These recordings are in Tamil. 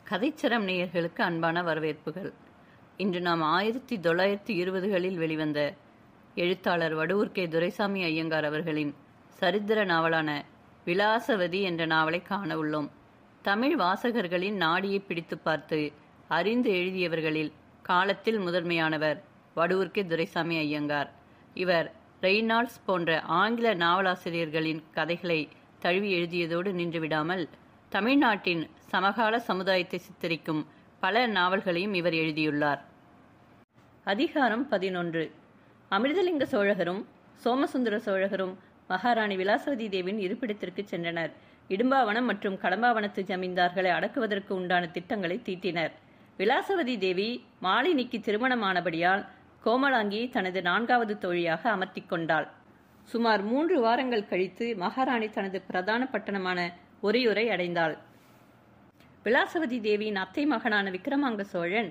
கதைச்சரம் நேயர்களுக்கு அன்பான வரவேற்புகள். இன்று நாம் 1920களில் வெளிவந்த எழுத்தாளர் வடுவூர் கே. துரைசாமி ஐயங்கார் அவர்களின் சரித்திர நாவலான விலாசவதி என்ற நாவலை காண உள்ளோம். தமிழ் வாசகர்களின் நாடியை பிடித்து பார்த்து அறிந்து எழுதியவர்களில் காலத்தில் முதன்மையானவர் வடுவூர் கே. துரைசாமி ஐயங்கார். இவர் ரெய்னால்ட்ஸ் போன்ற ஆங்கில நாவலாசிரியர்களின் கதைகளை தழுவி எழுதியதோடு நின்றுவிடாமல் தமிழ்நாட்டின் சமகால சமுதாயத்தை சித்தரிக்கும் பல நாவல்களையும் இவர் எழுதியுள்ளார். அதிகாரம் 11. அமிர்தலிங்க சோழகரும் சோமசுந்தர சோழகரும் மகாராணி விலாசவதி தேவியின் இருப்பிடத்திற்கு சென்றனர். இடும்பாவனம் மற்றும் கடம்பாவனத்து ஜமீன்தார்களை அடக்குவதற்கு உண்டான திட்டங்களை தீட்டினர். விலாசவதி தேவி மாலினிக்கு திருமணமானபடியால் கோமலாங்கியை தனது 4வது தோழியாக அமர்த்தி கொண்டாள். சுமார் 3 வாரங்கள் கழித்து மகாராணி தனது பிரதான பட்டணமான ஒரியூரை அடைந்தாள். விலாசவதி தேவியின் அத்தை மகனான விக்கிரமாங்க சோழன்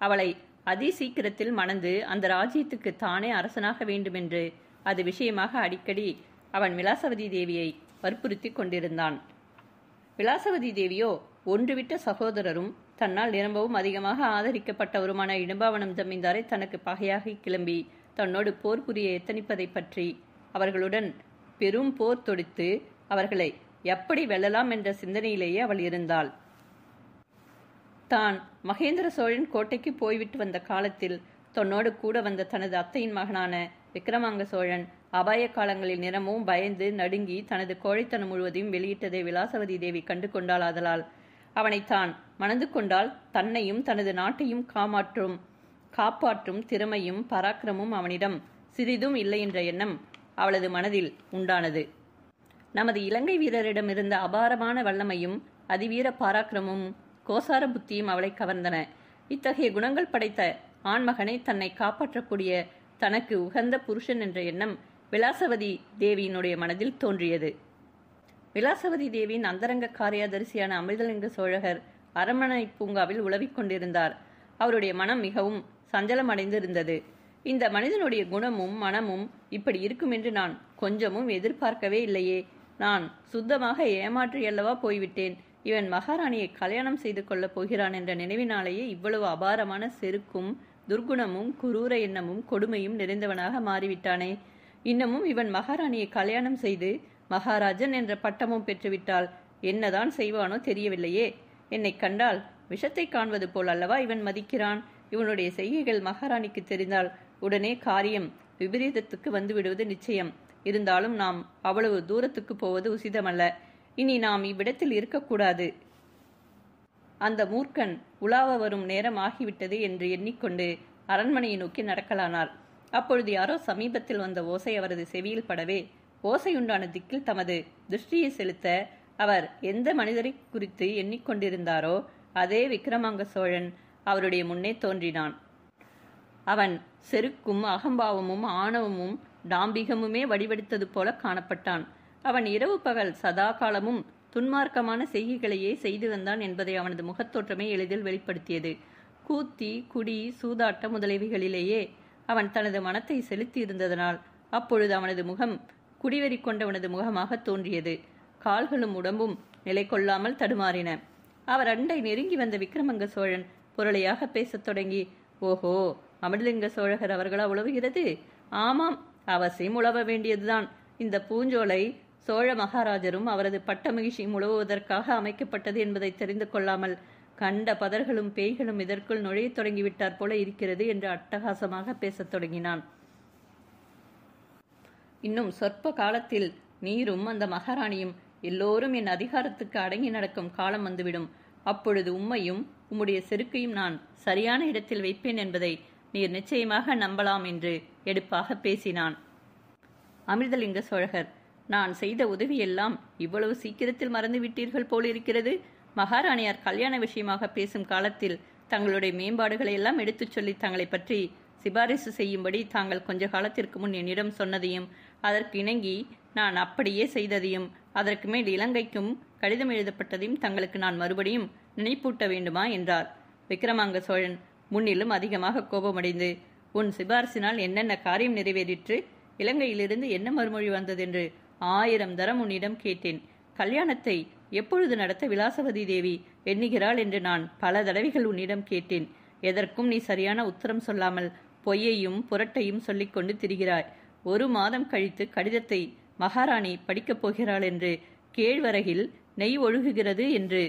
அவளை அதி சீக்கிரத்தில் மணந்து அந்த ராஜ்யத்துக்கு தானே அரசனாக வேண்டுமென்று அது விஷயமாக அடிக்கடி அவன் விலாசவதி தேவியை வற்புறுத்தி கொண்டிருந்தான். விலாசவதி தேவியோ ஒன்றுவிட்ட சகோதரரும் தன்னால் நிரம்பவும் அதிகமாக ஆதரிக்கப்பட்டவருமான இடும்பாவனம் ஜமீன்தாரை தனக்கு பகையாக கிளம்பி தன்னோடு போர் புரிய எத்தனிப்பதை பற்றி அவர்களுடன் பெரும் போர் தொடுத்து அவர்களை எப்படி வெல்லலாம் என்ற சிந்தனையிலேயே அவள் இருந்தாள். தான் மகேந்திர சோழன் கோட்டைக்கு போய்விட்டு வந்த காலத்தில் தன்னோடு கூட வந்த தனது அத்தையின் மகனான விக்கிரமாங்க சோழன் அபாய காலங்களில் நிறமும் பயந்து நடுங்கி தனது கோழைத்தனம் முழுவதையும் வெளியிட்டதை விலாசவதி தேவி கண்டு கொண்டாள். ஆதலால் அவனை தான் மணந்து கொண்டால் தன்னையும் தனது நாட்டையும் காப்பாற்றும் திறமையும் பராக்கிரமும் அவனிடம் சிறிதும் இல்லை என்ற எண்ணம் அவளது மனதில் உண்டானது. நமது இலங்கை வீரரிடம் இருந்த அபாரமான வல்லமையும் அதிவீர பராக்கிரமும் கோசார புத்தியும் அவளை கவர்ந்தன. இத்தகைய குணங்கள் படைத்த ஆண்மகனை தன்னை காப்பாற்றக்கூடிய தனக்கு உகந்த புருஷன் என்ற எண்ணம் விலாசவதி தேவியினுடைய மனதில் தோன்றியது. விலாசவதி தேவியின் அந்தரங்க காரியாதரிசியான அமிர்தலிங்க சோழகர் அரண்மனை பூங்காவில் உலவிக் கொண்டிருந்தார். அவருடைய மனம் மிகவும் சஞ்சலமடைந்து இருந்தது. இந்த மனிதனுடைய குணமும் மனமும் இப்படி இருக்கும் என்று நான் கொஞ்சமும் எதிர்பார்க்கவே இல்லையே. நான் சுத்தமாக ஏமாற்றியல்லவா போய்விட்டேன். இவன் மகாராணியை கல்யாணம் செய்து கொள்ளப் போகிறான் என்ற நினைவினாலேயே இவ்வளவு அபாரமான செருக்கும் துர்குணமும் குரூர எண்ணமும் கொடுமையும் நிறைந்தவனாக மாறிவிட்டானே. இன்னமும் இவன் மகாராணியை கல்யாணம் செய்து மகாராஜன் என்ற பட்டமும் பெற்றுவிட்டால் என்னதான் செய்வானோ தெரியவில்லையே. என்னை கண்டால் விஷத்தை காண்பது போல் அல்லவா இவன் மதிக்கிறான். இவனுடைய செய்கைகள் மகாராணிக்கு தெரிந்தால் உடனே காரியம் விபரீதத்துக்கு வந்துவிடுவது நிச்சயம். இருந்தாலும் நாம் அவ்வளவு தூரத்துக்கு போவது உசிதமல்ல. இனி நாம் இவ்விடத்தில் இருக்கக்கூடாது. அந்த மூர்க்கன் உலாவ வரும் நேரம் ஆகிவிட்டது என்று எண்ணிக்கொண்டு அரண்மனையை நோக்கி நடக்கலானார். அப்பொழுது யாரோ சமீபத்தில் வந்த ஓசை அவரது செவியில் படவே ஓசையுண்டான திக்கில் தமது திருஷ்டியை செலுத்த அவர் எந்த மனிதரை குறித்து எண்ணிக்கொண்டிருந்தாரோ அதே விக்கிரமாங்க சோழன் அவருடைய முன்னே தோன்றினான். அவன் செருக்கும் அகம்பாவமும் ஆணவமும் டாம்பிகமுமே வடிவெடுத்தது போல காணப்பட்டான். அவன் இரவு பகல் சதா காலமும் துன்மார்க்கமான செய்கைகளையே செய்து வந்தான் என்பதை அவனது முகத்தோற்றமே எளிதில் வெளிப்படுத்தியது. கூத்தி குடி சூதாட்டம் முதலியவைகளிலேயே அவன் தனது மனத்தை செலுத்தி இருந்ததனால் அப்பொழுது அவனது முகம் குடிவெறி கொண்டவனது முகமாக தோன்றியது. கால்களும் உடம்பும் நிலை கொள்ளாமல் தடுமாறின. அவர் அண்டை நெருங்கி வந்த விக்கிரமங்க சோழன் பொருளையாக பேசத் தொடங்கி, ஓஹோ, அமிர்தலிங்க சோழகர் அவர்களா உழவுகிறது? ஆமாம், அவசியம் உழவ வேண்டியதுதான். இந்த பூஞ்சோலை சோழ மகாராஜரும் அவரது பட்ட மகிழ்ச்சியும் உழவுவதற்காக அமைக்கப்பட்டது என்பதை தெரிந்து கொள்ளாமல் கண்ட பதர்களும் பேய்களும் இதற்குள் நுழையத் தொடங்கிவிட்டார் போல இருக்கிறது என்று அட்டகாசமாக பேசத் தொடங்கினான். இன்னும் சொற்ப காலத்தில் நீரும் அந்த மகாராணியும் எல்லோரும் என் அதிகாரத்துக்கு அடங்கி நடக்கும் காலம் வந்துவிடும். அப்பொழுது உம்மையும் உம்முடைய செருக்கையும் நான் சரியான இடத்தில் வைப்பேன் என்பதை நீர் நிச்சயமாக நம்பலாம் என்று எடுப்பாக பேசினான். அமிர்தலிங்க சோழகர், நான் செய்த உதவியெல்லாம் இவ்வளவு சீக்கிரத்தில் மறந்துவிட்டீர்கள் போலிருக்கிறது. மகாராணியார் கல்யாண விஷயமாக பேசும் காலத்தில் தங்களுடைய மேம்பாடுகளை எல்லாம் எடுத்துச் சொல்லி தங்களை பற்றி சிபாரிசு செய்யும்படி தாங்கள் கொஞ்ச காலத்திற்கு முன் என்னிடம் சொன்னதையும் அதற்கு இணங்கி நான் அப்படியே செய்ததையும் அதற்கு மேல் இலங்கைக்கும் கடிதம் எழுதப்பட்டதையும் தங்களுக்கு நான் மறுபடியும் நினைப்பூட்ட வேண்டுமா என்றார். விக்கிரமாங்க சோழன் முன்னிலும் அதிகமாக கோபமடைந்து, உன் சிபாரிசினால் என்னென்ன காரியம் நிறைவேறிற்று? இலங்கையிலிருந்து என்ன மறுமொழி வந்ததென்று 1000 தரம் உன்னிடம் கேட்டேன். கல்யாணத்தை எப்பொழுது நடத்த விலாசவதி தேவி எண்ணுகிறாள் என்று நான் பல தடவைகள் உன்னிடம் கேட்டேன். எதற்கும் நீ சரியான உத்தரம் சொல்லாமல் பொய்யையும் புரட்டையும் சொல்லிக்கொண்டு திரிகிறாய். 1 மாதம் கழித்து கடிதத்தை மகாராணி படிக்கப் போகிறாள் என்று, கேழ்வரகில் நெய் ஒழுகுகிறது என்று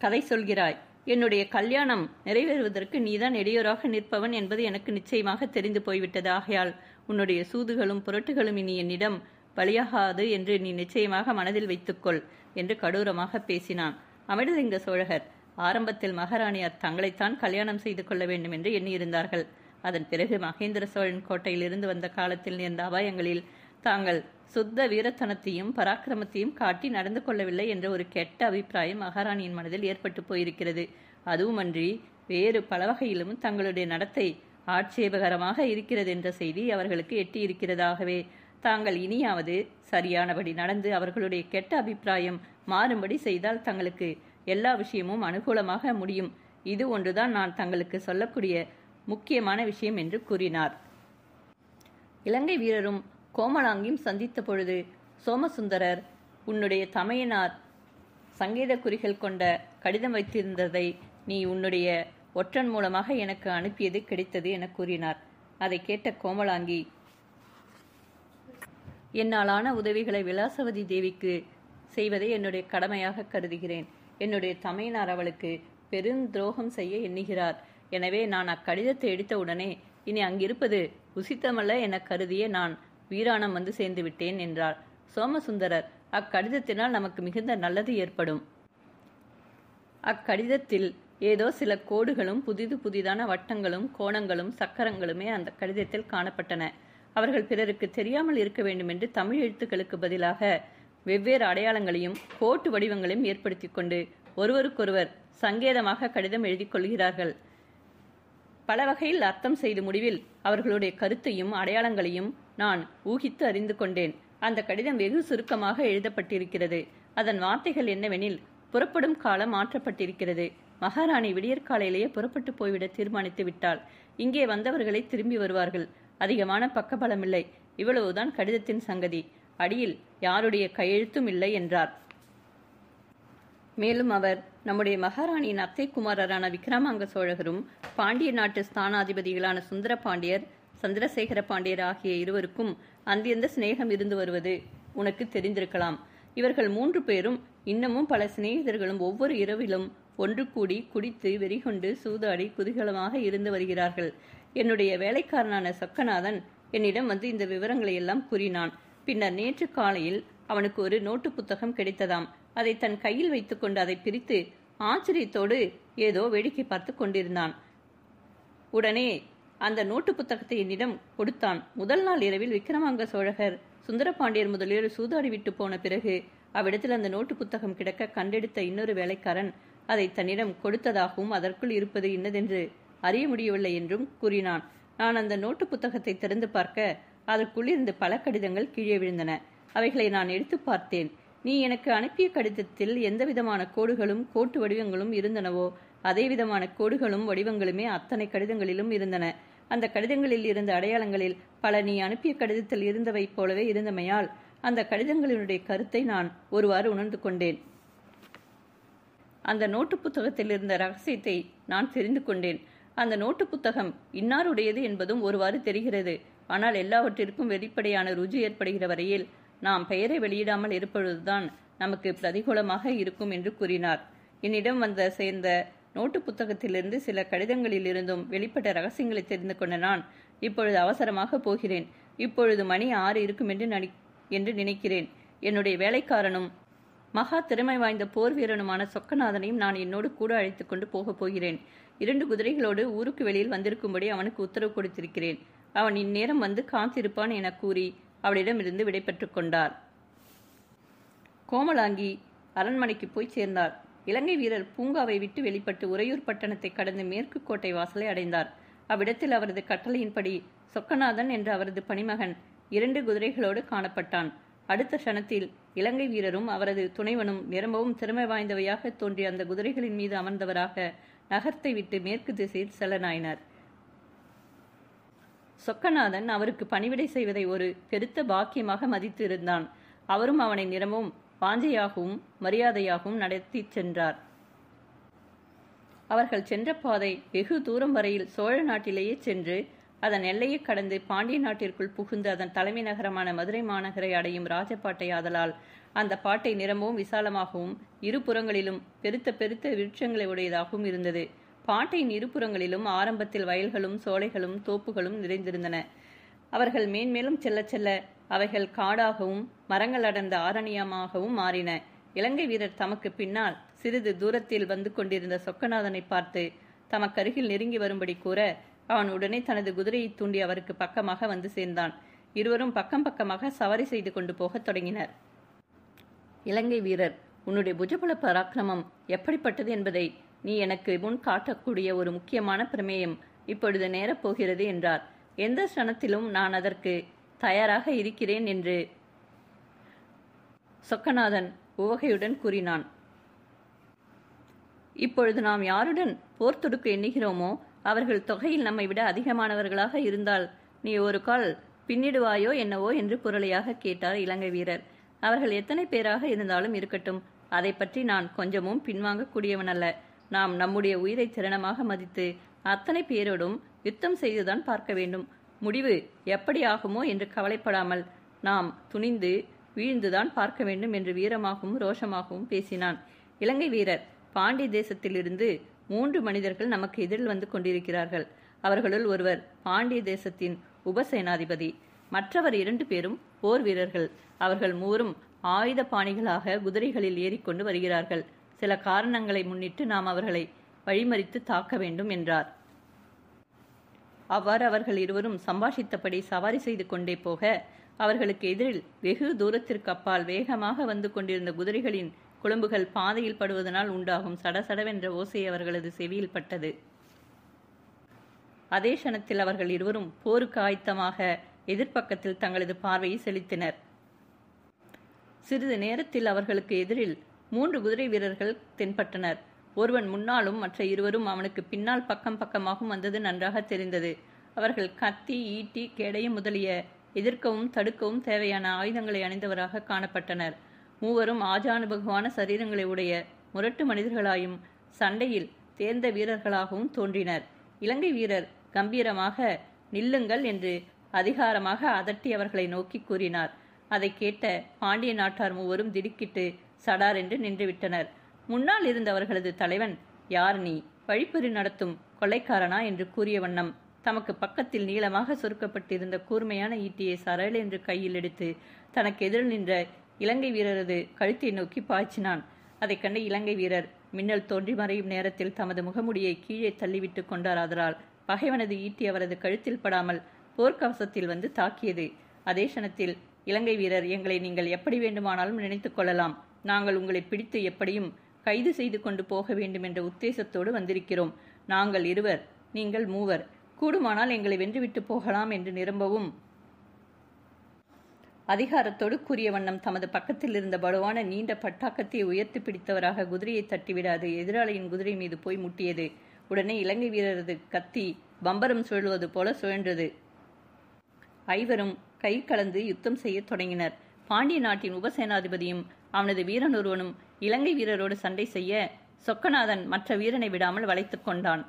கதை சொல்கிறாய். என்னுடைய கல்யாணம் நிறைவேறுவதற்கு நீதான் இடையூறாக நிற்பவன் என்பது எனக்கு நிச்சயமாக தெரிந்து போய்விட்டது. ஆகையால் உன்னுடைய சூதுகளும் புரட்டுகளும் இனி என்னிடம் பலியாகாது என்று நீ நிச்சயமாக மனதில் வைத்துக்கொள் என்று கடூரமாக பேசினான். அமிர்தலிங்க சோழகர் ஆரம்பத்தில் மகாராணியார் தங்களைத்தான் கல்யாணம் செய்து கொள்ள வேண்டும் என்று எண்ணியிருந்தார்கள். அதன் பிறகு மகேந்திர சோழன் கோட்டையில் இருந்து வந்த காலத்தில் நேர்ந்த அபாயங்களில் தாங்கள் சுத்த வீரத்தனத்தையும் பராக்கிரமத்தையும் காட்டி நடந்து கொள்ளவில்லை என்ற ஒரு கெட்ட அபிப்பிராயம் மகாராணியின் மனதில் ஏற்பட்டு போயிருக்கிறது. அதுவுமன்றி வேறு பல வகையிலும் தங்களுடைய நடத்தை ஆட்சேபகரமாக இருக்கிறது என்ற செய்தி அவர்களுக்கு எட்டியிருக்கிறதாகவே தாங்கள் இனியாவது சரியானபடி நடந்து அவர்களுடைய கெட்ட அபிப்பிராயம் மாறும்படி செய்தால் தங்களுக்கு எல்லா விஷயமும் அனுகூலமாக முடியும். இது ஒன்றுதான் நான் தங்களுக்கு சொல்லக்கூடிய முக்கியமான விஷயம் என்று கூறினார். இலங்கை வீரரும் கோமலாங்கியும் சந்தித்த பொழுது சோமசுந்தரர், உன்னுடைய தமையனார் சங்கேத குறிகள் கொண்ட கடிதம் வைத்திருந்ததை நீ உன்னுடைய ஒற்றன் மூலமாக எனக்கு அனுப்பியது கிடைத்தது என கூறினார். அதை கேட்ட கோமலாங்கி, என்னாலான உதவிகளை விலாசவதி தேவிக்கு செய்வதை என்னுடைய கடமையாக கருதுகிறேன். என்னுடைய தமையனார் அவளுக்கு பெருந்துரோகம் செய்ய எண்ணுகிறார். எனவே நான் அக்கடிதத்தை எடுத்தவுடனே இனி அங்கிருப்பது உசித்தமல்ல என கருதிய நான் வீராணம் வந்து சேர்ந்து விட்டேன் என்றார். சோமசுந்தரர், அக்கடிதத்தினால் நமக்கு மிகுந்த நல்லது ஏற்படும். அக்கடிதத்தில் ஏதோ சில கோடுகளும் புதிதான வட்டங்களும் கோணங்களும் சக்கரங்களுமே அந்த கடிதத்தில் காணப்பட்டன. அவர்கள் பிறருக்கு தெரியாமல் இருக்க வேண்டும் என்று தமிழ் எழுத்துக்களுக்கு பதிலாக வெவ்வேறு அடையாளங்களையும் கோட்டு வடிவங்களையும் ஏற்படுத்தி கொண்டு ஒருவருக்கொருவர் சங்கேதமாக கடிதம் எழுதி கொள்கிறார்கள். பல வகையில் அர்த்தம் செய்து முடிவில் அவர்களுடைய கருத்தையும் அடையாளங்களையும் நான் ஊகித்து அறிந்து கொண்டேன். அந்த கடிதம் வெகு சுருக்கமாக எழுதப்பட்டிருக்கிறது. அதன் வார்த்தைகள் என்னவெனில், புறப்படும் காலம் மாற்றப்பட்டிருக்கிறது. மகாராணி விடியற்காலையிலேயே புறப்பட்டு போய்விட தீர்மானித்து விட்டாள். இங்கே வந்தவர்களை திரும்பி வருவார்கள். அதிகமான பக்கபலமில்லை. இவ்வளவுதான் கடிதத்தின் சங்கதி. அடியில் யாருடைய கையெழுத்தும் இல்லை என்றார். மேலும் அவர், நம்முடைய மகாராணியின் அத்தை குமாரரான விக்ரமாங்க சோழகரும் பாண்டிய நாட்டு ஸ்தானாதிபதிகளான சுந்தர பாண்டியர், சந்திரசேகர பாண்டியர் ஆகிய இருவருக்கும் அந்தியந்த சிநேகம் இருந்து வருவது உனக்கு தெரிந்திருக்கலாம். இவர்கள் 3 பேரும் இன்னமும் பல சிநேகிதர்களும் ஒவ்வொரு இரவிலும் ஒன்று கூடி குடித்து வெறிகொண்டு சூதாடி குதூகலமாக இருந்து வருகிறார்கள். என்னுடைய வேலைக்காரனான சொக்கநாதன் என்னிடம் வந்து இந்த விவரங்களை எல்லாம் கூறினான். பின்னர் நேற்று காலையில் அவனுக்கு ஒரு நோட்டு புத்தகம் கிடைத்ததாம். அதை தன் கையில் வைத்துக்கொண்டு அதை பிரித்து ஆச்சரியத்தோடு ஏதோ வேடிக்கை பார்த்து கொண்டிருந்தான். உடனே அந்த நோட்டு புத்தகத்தை என்னிடம் கொடுத்தான். முதல் நாள் இரவில் விக்ரமாங்க சோழகர் சுந்தரபாண்டியர் முதலியோர் சூதாடி விட்டு போன பிறகு அவ்விடத்தில் அந்த நோட்டு புத்தகம் கிடக்க கண்டெடுத்த இன்னொரு வேலைக்காரன் அதை தன்னிடம் கொடுத்ததாகவும் அதற்குள் இருப்பது இன்னதென்று அறிய முடியவில்லை என்றும் கூறினான். நான் அந்த நோட்டு புத்தகத்தை திறந்து பார்க்க அதற்குள் இருந்து பல கடிதங்கள் கீழே விழுந்தன. அவைகளை நான் எடுத்து பார்த்தேன். நீ எனக்கு அனுப்பிய கடிதத்தில் எந்த விதமான கோடுகளும் கோட்டு வடிவங்களும் இருந்தனவோ அதே விதமான கோடுகளும் வடிவங்களுமே அத்தனை கடிதங்களிலும் இருந்தன. அந்த கடிதங்களில் இருந்த அடையாளங்களில் பல நீ அனுப்பிய கடிதத்தில் இருந்தவை போலவே இருந்தமையால் அந்த கடிதங்களினுடைய கருத்தை நான் ஒருவாறு உணர்ந்து கொண்டேன். அந்த நோட்டு புத்தகத்தில் இருந்த ரகசியத்தை நான் தெரிந்து கொண்டேன். அந்த நோட்டு புத்தகம் இன்னாருடையது என்பதும் ஒருவாறு தெரிகிறது. ஆனால் எல்லாவற்றிற்கும் வெளிப்படையான ருஜு ஏற்படுகிற வரையில் நாம் பெயரை வெளியிடாமல் இருப்பதுதான் நமக்கு பிரதிகூலமாக இருக்கும் என்று கூறினார். என்னிடம் சேர்ந்த நோட்டு புத்தகத்திலிருந்து சில கடிதங்களில் இருந்தும் வெளிப்பட்ட ரகசியங்களை தெரிந்து கொண்ட நான் இப்பொழுது அவசரமாக போகிறேன். இப்பொழுது மணி 6 இருக்கும் என்று நினைக்கிறேன். என்னுடைய வேலைக்காரனும் மகா திறமை வாய்ந்த போர் வீரனுமான சொக்கநாதனையும் நான் என்னோடு கூட அழைத்து கொண்டு போகப் போகிறேன். 2 குதிரைகளோடு ஊருக்கு வெளியில் வந்திருக்கும்படி அவனுக்கு உத்தரவு கொடுத்திருக்கிறேன். அவன் இந்நேரம் வந்து காத்திருப்பான் என கூறி அவளிடமிருந்து விடைபெற்றுக் கொண்டார். கோமலாங்கி அரண்மனைக்கு போய் சேர்ந்தார். இலங்கை வீரர் பூங்காவை விட்டு வெளிப்பட்டு உறையூர் பட்டணத்தை கடந்து மேற்கு கோட்டை வாசலை அடைந்தார். அவ்விடத்தில் அவரது கட்டளையின்படி சொக்கநாதன் என்ற அவரது பணிமகன் 2 குதிரைகளோடு காணப்பட்டான். அடுத்த க்ஷணத்தில் இலங்கை வீரரும் அவரது துணைவனும் நிரம்பவும் திறமை வாய்ந்தவையாக தோன்றிய அந்த குதிரைகளின் மீது அமர்ந்தவராக நகரத்தை விட்டு மேற்கு திசையில் செல்லனாயினர். சொக்கநாதன் அவருக்கு பணிவிடை செய்வதை ஒரு பெருத்த பாக்கியமாக மதித்து இருந்தான். அவரும் அவனை நிரம்பவும் வாஞ்சையாகவும் மரியாதையாகவும் நடத்தி சென்றார். அவர்கள் சென்ற பாதை வெகு தூரம் வரையில் சோழ நாட்டிலேயே சென்று அதன் எல்லையை கடந்து பாண்டிய நாட்டிற்குள் புகுந்து அதன் தலைமை நகரமான மதுரை மாநகரை அடையும் ராஜபாட்டை ஆதலால் அந்த பாட்டை நிறமும் விசாலமாகவும் இருபுறங்களிலும் பெருத்த பெருத்த விருட்சங்களை உடையதாகவும் இருந்தது. பாட்டையின் இருபுறங்களிலும் ஆரம்பத்தில் வயல்களும் சோலைகளும் தோப்புகளும் நிறைந்திருந்தன. அவர்கள் மேன்மேலும் செல்ல செல்ல அவைகள் காடாகவும் மரங்கள் அடர்ந்த ஆரண்யமாகவும் மாறின. இலங்கை வீரர் தமக்கு பின்னால் சிறிது தூரத்தில் வந்து கொண்டிருந்த சொக்கநாதனை பார்த்து தமக்கருகில் நெருங்கி வரும்படி கூற அவன் உடனே தனது குதிரையை தூண்டி அவருக்கு பக்கமாக வந்து சேர்ந்தான். இருவரும் பக்கம் பக்கமாக சவாரி செய்து கொண்டு போகத் தொடங்கினர். இலங்கை வீரர், உன்னுடைய புஜபல பராக்கிரமம் எப்படிப்பட்டது என்பதை நீ எனக்கு முன் காட்டக்கூடிய ஒரு முக்கியமான பிரமேயம் இப்பொழுது நேரப்போகிறது என்றார். எந்த சனத்திலும் நான் அதற்கு தயாராக இருக்கிறேன் என்று சொக்கநாதன் உவகையுடன் கூறினான். இப்பொழுது நாம் யாருடன் போர் தொடுக்க எண்ணுகிறோமோ அவர்கள் தொகையில் நம்மை விட அதிகமானவர்களாக இருந்தால் நீ ஒரு கால் பின்னிடுவாயோ என்னவோ என்று புரளையாக கேட்டார் இலங்கை வீரர். அவர்கள் எத்தனை பேராக இருந்தாலும் இருக்கட்டும், அதை பற்றி நான் கொஞ்சமும் பின்வாங்கக்கூடியவனல்ல. நாம் நம்முடைய உயிரை திறனமாக மதித்து அத்தனை பேரோடும் யுத்தம் செய்துதான் பார்க்க வேண்டும். முடிவு எப்படி ஆகுமோ என்று கவலைப்படாமல் நாம் துணிந்து வீழ்ந்துதான் பார்க்க வேண்டும் என்று வீரமாகவும் ரோஷமாகவும் பேசினான். இலங்கை வீரர், பாண்டிய தேசத்திலிருந்து 3 மனிதர்கள் நமக்கு எதிரில் வந்து கொண்டிருக்கிறார்கள். அவர்களுள் ஒருவர் பாண்டிய தேசத்தின் உபசேனாதிபதி, மற்றவர் 2 பேரும் போர் வீரர்கள். அவர்கள் 3ம் ஆயுத பாணிகளாக குதிரைகளில் ஏறிக்கொண்டு வருகிறார்கள். சில காரணங்களை முன்னிட்டு நாம் அவர்களை வழிமறித்து தாக்க வேண்டும் என்றார். அவ்வாறு அவர்கள் இருவரும் சம்பாஷித்தபடி சவாரி செய்து கொண்டே போக அவர்களுக்கு எதிரில் வெகு தூரத்திற்கு அப்பால் வேகமாக வந்து கொண்டிருந்த குதிரைகளின் குளம்புகள் பாதையில் படுவதனால் உண்டாகும் சடசடவென்ற ஓசை அவர்களது செவியில் பட்டது. அதே க்ஷணத்தில் அவர்கள் இருவரும் போருக்கு ஆயத்தமாக எதிர்ப்பக்கத்தில் தங்களது பார்வையை செலுத்தினர். சிறிது நேரத்தில் அவர்களுக்கு எதிரில் 3 குதிரை வீரர்கள் தென்பட்டனர். ஒருவன் முன்னாலும் மற்ற இருவரும் அவனுக்கு பின்னால் பக்கம் பக்கமாகவும் வந்தது நன்றாக தெரிந்தது. அவர்கள் கத்தி, ஈட்டி, கேடயம் முதலிய எதிர்க்கவும் தடுக்கவும் தேவையான ஆயுதங்களை அணிந்தவராக காணப்பட்டனர். 3வரும் ஆஜானுபகுவான சரீரங்களை உடைய முரட்டு மனிதர்களாயும் சண்டையில் தேர்ந்த வீரர்களாகவும் தோன்றினர். இலங்கை வீரர் கம்பீரமாக நில்லுங்கள் என்று அதிகாரமாக அதட்டி அவர்களை நோக்கி கூறினார். அதை கேட்ட பாண்டிய நாட்டார் 3வரும் திடுக்கிட்டு சடார் என்று நின்றுவிட்டனர். முன்னால் இருந்தவர்களது தலைவன், யார் நீ, வழிப்பறி நடத்தும் கொள்ளைக்காரனா என்று கூறிய வண்ணம் தமக்கு பக்கத்தில் நீளமாக சொருக்கப்பட்டிருந்த கூர்மையான ஈட்டியை சரள் என்று கையில் எடுத்து தனக்கு எதிரில் நின்ற இலங்கை வீரரது கழுத்தை நோக்கி பாய்ச்சினான். அதைக் கண்ட இலங்கை வீரர் மின்னல் தோன்றி மறையும் நேரத்தில் தமது முகமுடியை கீழே தள்ளிவிட்டு கொண்டார். அதனால் பகைவனது ஈட்டி அவரது கழுத்தில் படாமல் போர்க்கவசத்தில் வந்து தாக்கியது. அதே க்ஷணத்தில் இலங்கை வீரர், எங்களை நீங்கள் எப்படி வேண்டுமானாலும் நினைத்துக் கொள்ளலாம். நாங்கள் உங்களை பிடித்து எப்படியும் கைது செய்து கொண்டு போக வேண்டும் என்ற உத்தேசத்தோடு வந்திருக்கிறோம். நாங்கள் 2, நீங்கள் 3. கூடுமானால் எங்களை வென்றுவிட்டு போகலாம் என்று நிரம்பவும் அதிகாரத்தோடு கூறிய வண்ணம் தமது பக்கத்தில் இருந்த பலுவான நீண்ட பட்டாக்கத்தை உயர்த்தி பிடித்தவராக குதிரையை தட்டிவிடாது எதிராளியின் குதிரை மீது போய் முட்டியது. உடனே இலங்கை வீரரது கத்தி பம்பரம் சுழலுவது போல சுழன்றது. 5வரும் கை கலந்து யுத்தம் செய்ய தொடங்கினர். பாண்டிய நாட்டின் உபசேனாதிபதியும் அவனது வீரன் ஒருவனும் இலங்கை வீரரோடு சண்டை செய்ய சொக்கநாதன் மற்ற வீரனை விடாமல் வளைத்து கொண்டான்.